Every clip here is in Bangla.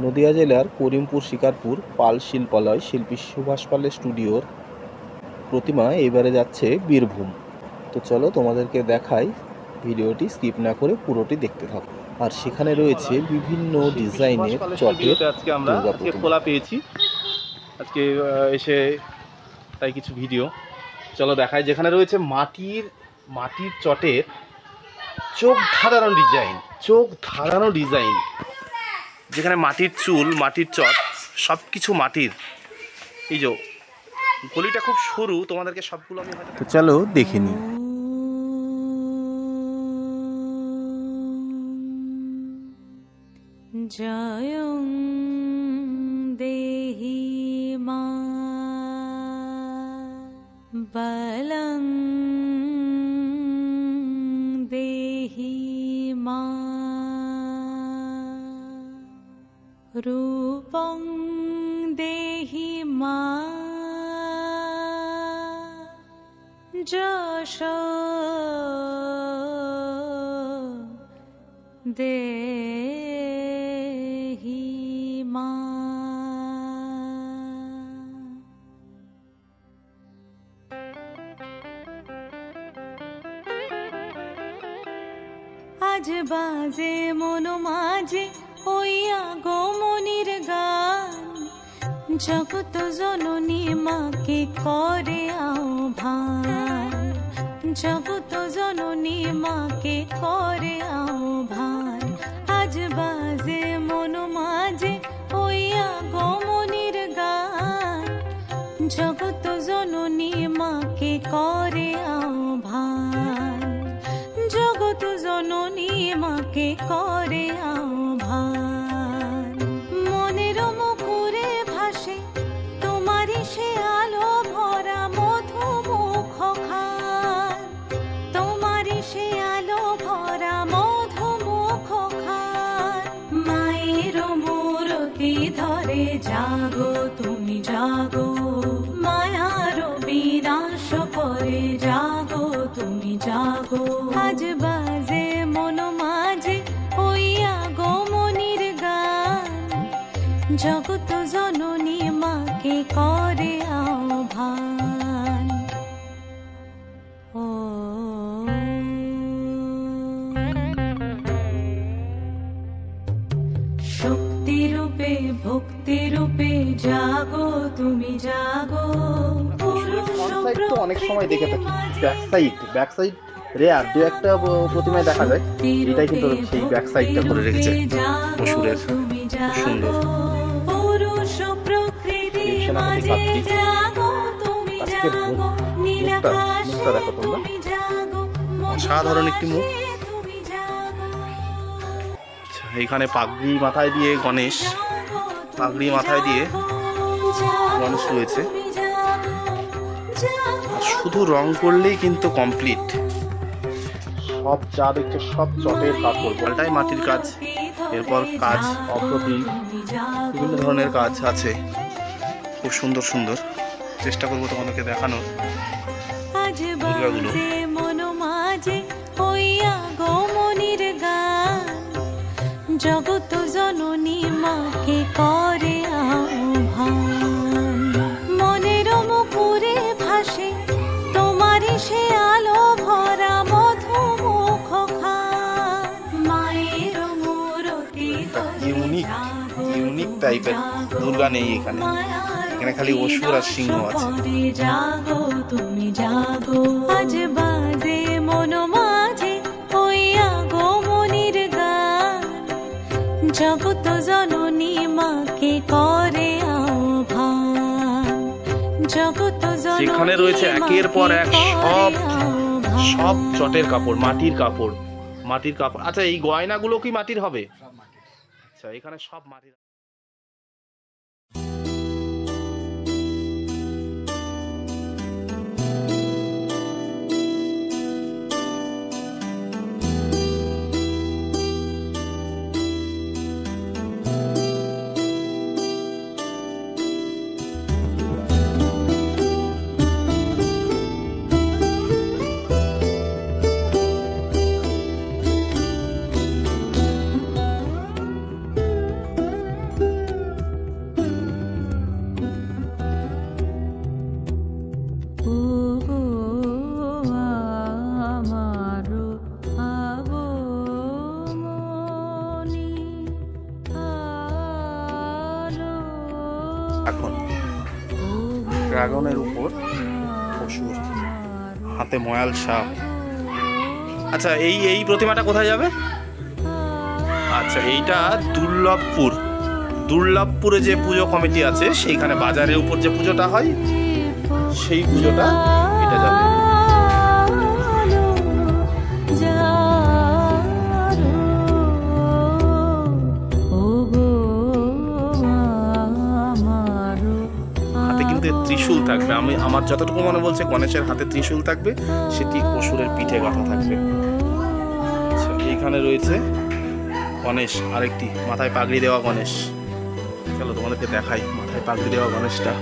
নদিয়া জেলার করিমপুর শিকারপুর পাল শিল্পালয় শিল্পী সুভাষ পালের স্টুডিওর প্রতিমা এবারে যাচ্ছে বীরভূম। তো চলো তোমাদেরকে দেখাই, ভিডিওটি স্কিপ না করে পুরোটি দেখতে থাকো। আর সেখানে রয়েছে বিভিন্ন ডিজাইনের চটের আজকে আমরা খোলা পেয়েছি আজকে এসে, তাই কিছু ভিডিও চলো দেখাই। যেখানে রয়েছে মাটির চটের চোখ ধাঁধানো ডিজাইন, যেখানে মাটির চুল, মাটির চট, সব কিছু মাটির। এই যে গলিটা খুব সরু, তোমাদেরকে সবগুলো আমি তো চলো দেখে নিই। জয়ং দেহি মা বলং দেহি মা রূপং দেহি মা যশ দেহি মা। আজ বাজে মন মাঝে হইয়া গোমনির গান, জগত জননী মাকে করে আহ্বান, জগত জননী মাকে করে আহ্বান। আজ বাজে মন মাঝে হইয়া গোমনির গান, জগত জননী মাকে করে আহ্বান, জগত জননী মাকে করে আহ্বান। মনের মুখরে ভাসে তোমারই সে আলো ভরা মধুমুখ খান, তোমারই সে আলো ভরা মধুমুখ খান। মায়ের মূরতি ধরে জাগো তুমি জাগো, মায়ার বিনাশ করে জাগো তুমি জাগো। আজ বাজে মন মাঝে হইয়া গোমনির গান, জগত জননী মাকে করে আহ্বান। ও শক্তি রূপে ভক্তি রূপে জাগো তুমি জাগো। অনেক সময় দেখে থাকি ব্যাক সাইড রেয়ার, দু একটা প্রতিমায় দেখা যায়। এটাই কিন্তু সেই ব্যাক সাইডটা করে রেখেছে অসুরের, খুব সুন্দর। মুখটা দেখো তোমরা, অসাধারণ একটি মুখ। এইখানে পাগড়ি মাথায় দিয়ে গণেশ, পাগড়ি মাথায় দিয়ে গণেশ রয়েছে। আর শুধু রং করলেই কিন্তু কমপ্লিট। সব যা দেখছে সব চটের কাপড়, পাল্টাই মাটির কাজ, এরপর কাজ অপ্রতিম, বিভিন্ন ধরনের কাজ আছে, খুব সুন্দর সুন্দর। চেষ্টা করবো তোমাদেরকে দেখানোর দুর্গাগুলো। জগত জননী মাকে করে আহ্বান, মনের মুখরে ভাসে তোমারই সে আলো ভরা মধুমুখ খান। মায়ের মূরতি ইউনিক টাইপের দুর্গা নেই এখানে, এখানে খালি অসুর আর সিংহ আছে। জাগো তুমি জাগো। আজ বাজে মন মাঝে হইয়া গোমনির গান, জগত জননী মাকে করে আহ্বান, জগত জননী। সেখানে রয়েছে একের পর এক সব চটের কাপড়, মাটির কাপড়। আচ্ছা, এই গয়নাগুলো কি মাটির হবে? আচ্ছা, এখানে সব মাটির। এখন ড্রাগনের উপর অসুর, হাতে ময়াল সাপ। আচ্ছা, এই প্রতিমাটা কোথায় যাবে? আচ্ছা, এইটা দুর্লভপুরে যে পুজো কমিটি আছে সেইখানে বাজারের উপর যে পুজোটা হয় সেই পুজোটা এটা যাবে। হাতে কিন্তু ত্রিশূল থাকবে, আমার যতটুকু মনে বলছে গণেশের হাতে ত্রিশূল থাকবে, সেটি অসুরের পিঠে গাঁথা থাকবে। আচ্ছা, এইখানে রয়েছে গণেশ, আরেকটি মাথায় পাগড়ি দেওয়া গণেশ। চলো তোমাদেরকে দেখাই মাথায় পাগড়ি দেওয়া গণেশটা।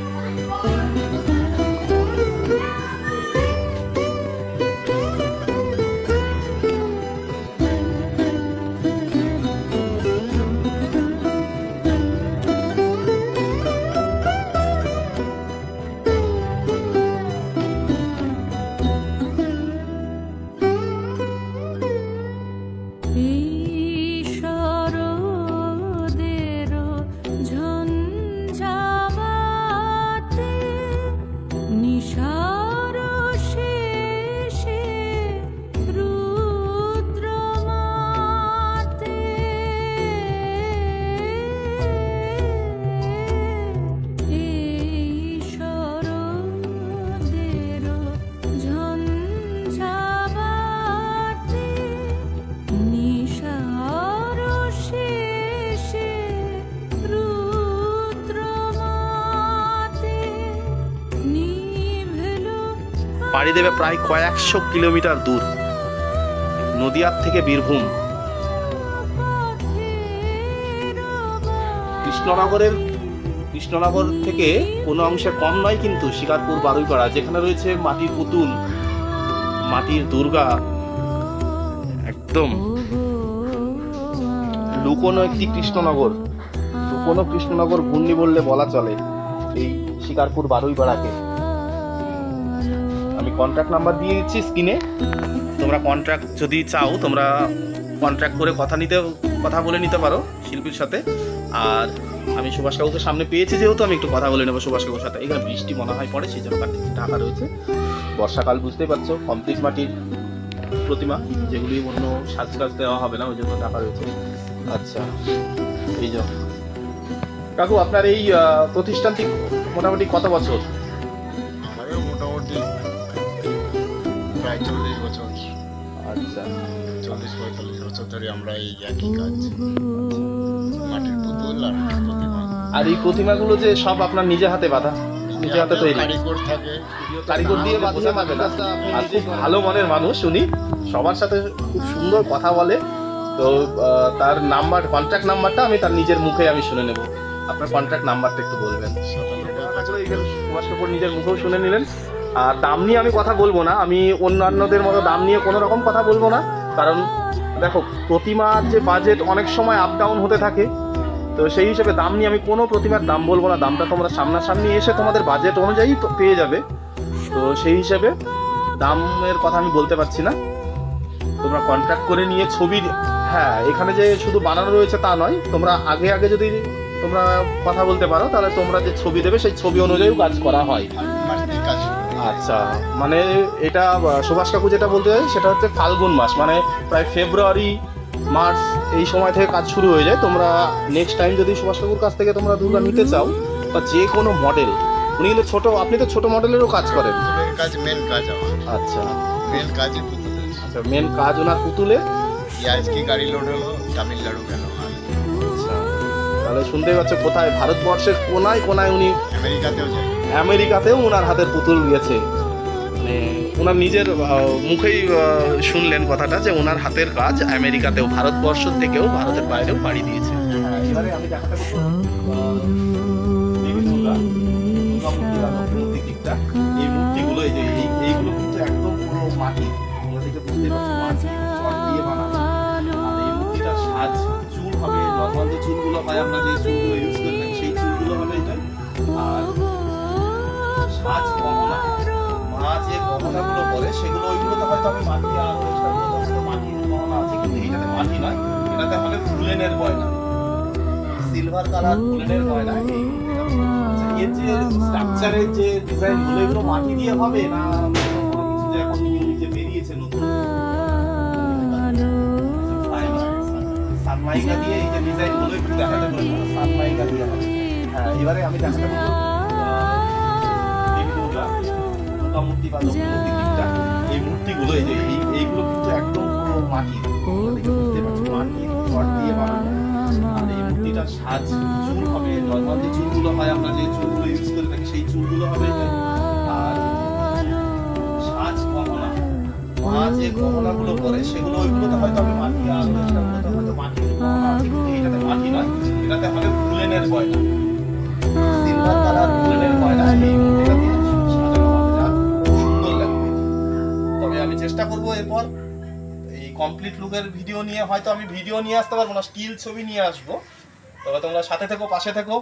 পাড়ি দেবে প্রায় কয়েকশো কিলোমিটার দূর, নদিয়ার থেকে বীরভূম। কৃষ্ণনগর থেকে কোনো অংশে কম নয় কিন্তু শিকারপুর বারুইপাড়া, যেখানে রয়েছে মাটির পুতুল, মাটির দুর্গা, একদম লুকোনো একটি কৃষ্ণনগর ঘূর্ণি বললে বলা চলে এই শিকারপুর বারুইপাড়াকে। আমি কন্ট্যাক্ট নাম্বার দিয়ে দিচ্ছি স্ক্রিনে, তোমরা কন্ট্রাক্ট যদি চাও তোমরা কন্ট্রাক্ট করে কথা বলে নিতে পারো শিল্পীর সাথে। আর আমি সুভাষ কাকুকে সামনে পেয়েছি যেহেতু আমি একটু কথা বলে নেবো সুভাষ কাকুর সাথে। এখানে বৃষ্টি মনে হয় পড়ে, সেই জন্য কাঠটি ঢাকা রয়েছে। বর্ষাকাল বুঝতেই পারছো, কমপ্লিট মাটির প্রতিমা, যেগুলি অন্য সাজ দেওয়া হবে না, ওই জন্য ঢাকা রয়েছে। আচ্ছা, এই যে কাকু, আপনার এই প্রতিষ্ঠানটি মোটামুটি কত বছর? মোটামুটি প্রায় 40 বছর। আচ্ছা, 40-45 বছর ধরে আমরা এই একই কাজ, মাটির পুতুল আর প্রতিমা। আর এই প্রতিমাগুলো যে সব আপনার নিজে হাতে বাঁধা, নিজে হাতে তৈরি? কারিগর থাকে, কারিগর দিয়ে বাঁধিয়ে পারবেন। আর খুব ভালো মনের মানুষ উনি, সবার সাথে খুব সুন্দর কথা বলে। তো তার কন্ট্যাক্ট নাম্বারটা আমি তার নিজের মুখে আমি শুনে নেব। আপনার কন্ট্যাক্ট নাম্বারটা একটু বলবেন। সুভাষ কাপুর নিজের মুখেও শুনে নিলেন। আর দাম নিয়ে আমি কথা বলবো না, আমি অন্যান্যদের মতো দাম নিয়ে কোনো রকম কথা বলবো না, কারণ দেখো প্রতিমার যে বাজেট অনেক সময় আপ ডাউন হতে থাকে। তো সেই হিসেবে দাম নিয়ে আমি কোনো প্রতিমার দাম বলবো না, দামটা তোমরা সামনাসামনি এসে তোমাদের বাজেট অনুযায়ী পেয়ে যাবে। তো সেই হিসেবে দামের কথা আমি বলতে পারছি না। তোমরা কন্ট্রাক্ট করে নিয়ে ছবি, হ্যাঁ এখানে যে শুধু বানানো রয়েছে তা নয়, তোমরা আগে যদি তোমরা কথা বলতে পারো তাহলে তোমরা যে ছবি দেবে সেই ছবি অনুযায়ীও কাজ করা হয়। আচ্ছা, মানে এটা সুভাষ কাকু যেটা বলতে চাই সেটা হচ্ছে ফাল্গুন মাস, মানে প্রায় ফেব্রুয়ারি মার্চ এই সময় থেকে কাজ শুরু হয়ে যায়। তোমরা নেক্সট টাইম যদি সুভাষ কাকুর কাছ থেকে তোমরা দুর্গা নিতে চাও বা যে কোনো মডেল, উনি কিন্তু আপনি তো ছোট মডেলেরও কাজ করেন। মেন কাজ আমার। আচ্ছা, মেন কাজই পুতুলের। আচ্ছা, মেন কাজ ওনার পুতুলে। আজকে গাড়ি লোড হলো তামিলনাড়ু গেল। আচ্ছা, তাহলে শুনতেই পাচ্ছ কোথায় ভারতবর্ষের কোনায় উনি আমেরিকাতেও ওনার হাতের পুতুল গিয়েছে। মানে ওনার নিজের মুখেই শুনলেন কথাটা যে ওনার হাতের কাজ আমেরিকাতেও, ভারতবর্ষ থেকেও, ভারতের বাইরেও পাড়ি দিয়েছে। এবারে আমি দেখাতে এই মূর্তিগুলো, এইগুলো কিন্তু একদম পুরো মাটি, দিয়ে বানানো। আর এই মূর্তিটার সাজ চুল হবে, নর্মাল যে চুলগুলো হয় আমরা যে চুলগুলো ইউজ করলেন সেই চুলগুলো হবে এটা। আর সাজ গহনা, মা যে গহনাগুলো পরে সেগুলো, ওইগুলোতে হয়তো আমি মাটি, আর ওইগুলোতে হয়তো মাটির গহনা আছে, কিন্তু এইটাতে মাটি নয়, এটাতে হবে ফুলেনের গয়না, সিলভার কালার ফুলেনের গয়না। এই এর যে স্ট্রাকচারের যে ডিজাইন গুলো এগুলো মাটি দিয়ে হবে না কোনো কিছু যে এখন যে বেরিয়েছে নতুন সানমাইকা দিয়ে এই যে ডিজাইন গুলো একটু দেখাতে পারবো সানমাইকা দিয়ে হবে। হ্যাঁ এবারে আমি দেখাতে পারবো মূর্তি বা এই মূর্তিগুলো এই যে এইগুলো কিন্তু একদম পুরো মাটির মাটির শট দিয়ে বানানো। আর এই মূর্তিটার সাজ চুল হবে নর্মাল যে চুলগুলো হয় আমরা যে চুলগুলো ইউজ করে থাকি সেই চুলগুলো হবে। আর সাজ গহনা মা যে গহনাগুলো করে সেগুলো ওইগুলোতে হয়তো আমি মাটি আর ওইগুলোতে হয়তো মাটির গহনা আছে কিন্তু এটাতে মাটি নয়, এটাতে হবে উলেনের গয়না, সিলভার কালার উলেনের গয়না এই মূর্তিটা দিয়ে সাজানো হবে যা সুন্দর লাগবে। তবে আমি চেষ্টা করবো এরপর এই কমপ্লিট লুকের ভিডিও নিয়ে, হয়তো আমি ভিডিও নিয়ে আসতে পারবো না, স্টিল ছবি নিয়ে আসবো। তবে তোমরা সাথে থেকো, পাশে থেকো।